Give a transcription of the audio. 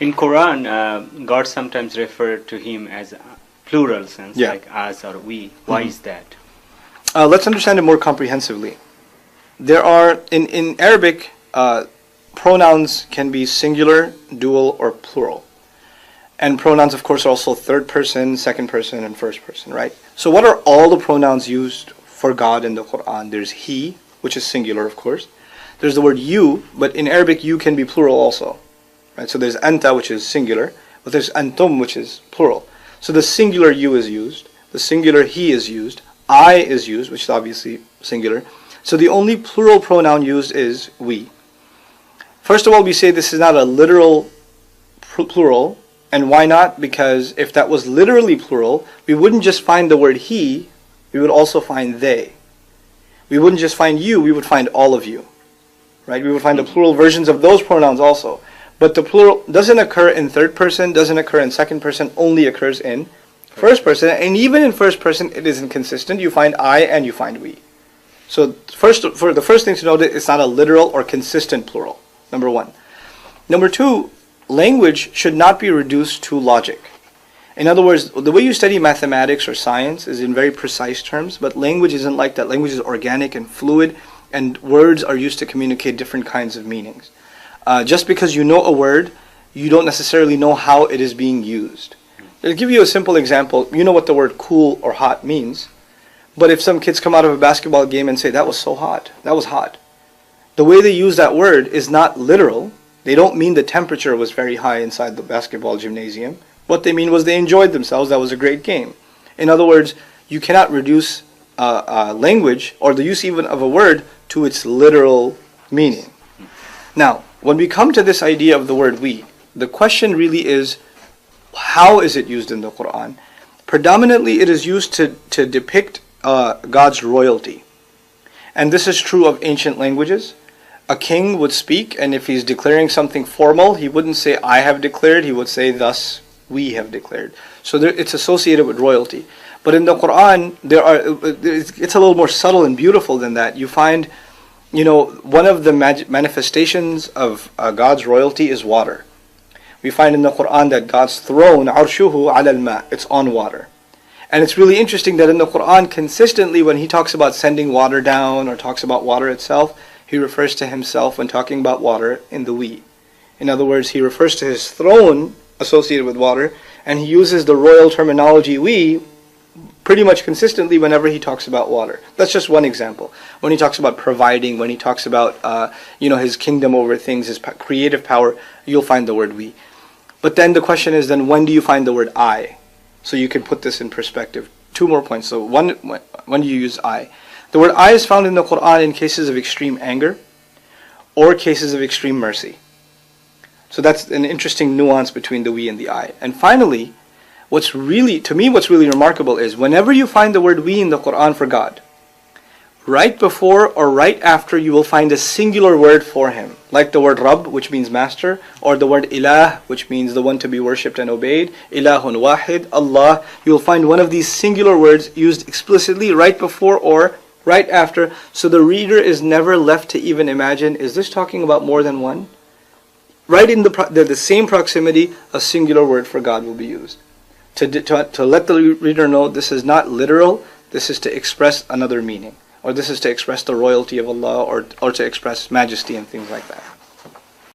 In Quran, God sometimes referred to him as plural sense, Yeah. like us or we. Why is that? Let's understand it more comprehensively. There are, in Arabic, pronouns can be singular, dual, or plural. And pronouns, of course, are also third person, second person, and first person, right? So what are all the pronouns used for God in the Quran? There's he, which is singular, of course. There's the word you, but in Arabic, you can be plural also. Right? So there's anta, which is singular, but there's antum, which is plural. So the singular you is used, the singular he is used, I is used, which is obviously singular. So the only plural pronoun used is we. First of all, we say this is not a literal plural. And why not? Because if that was literally plural, we wouldn't just find the word he, we would also find they. We wouldn't just find you, we would find all of you. Right? We would find the plural versions of those pronouns also. But the plural doesn't occur in third person, doesn't occur in second person, only occurs in first person. And even in first person, it isn't consistent. You find I and you find we. So the first thing to note is it's not a literal or consistent plural, number one. Number two, language should not be reduced to logic. In other words, the way you study mathematics or science is in very precise terms, but language isn't like that. Language is organic and fluid, and words are used to communicate different kinds of meanings. Just because you know a word, you don't necessarily know how it is being used. I'll give you a simple example. You know what the word cool or hot means, but if some kids come out of a basketball game and say, that was so hot, that was hot, the way they use that word is not literal. They don't mean the temperature was very high inside the basketball gymnasium. What they mean was they enjoyed themselves. That was a great game. In other words, you cannot reduce language or the use even of a word to its literal meaning. Now, when we come to this idea of the word we, the question really is, how is it used in the Quran? Predominantly, it is used to depict God's royalty. And this is true of ancient languages. A king would speak, and if he's declaring something formal, he wouldn't say, I have declared, he would say, thus we have declared. So it's associated with royalty. But in the Quran, it's a little more subtle and beautiful than that. You find, one of the manifestations of God's royalty is water. We find in the Quran that God's throne, arshuhu ala al-ma, it's on water. And it's really interesting that in the Quran, consistently when he talks about sending water down or talks about water itself, he refers to himself when talking about water in the we. In other words, he refers to his throne associated with water, and he uses the royal terminology we pretty much consistently whenever he talks about water. That's just one example. When he talks about providing, when he talks about his kingdom over things, his creative power, you'll find the word we. But then the question is, then when do you find the word I? So you can put this in perspective. Two more points. So when do you use I? The word I is found in the Quran in cases of extreme anger or cases of extreme mercy. So that's an interesting nuance between the we and the I. And finally, what's really remarkable is whenever you find the word we in the Quran for God, right before or right after you will find a singular word for him, like the word Rabb, which means master, or the word Ilah, which means the one to be worshipped and obeyed, Ilahun Wahid, Allah. You will find one of these singular words used explicitly right before or right after, so the reader is never left to even imagine, is this talking about more than one? Right in the same proximity, a singular word for God will be used. To let the reader know this is not literal, this is to express another meaning. Or this is to express the royalty of Allah or to express majesty and things like that.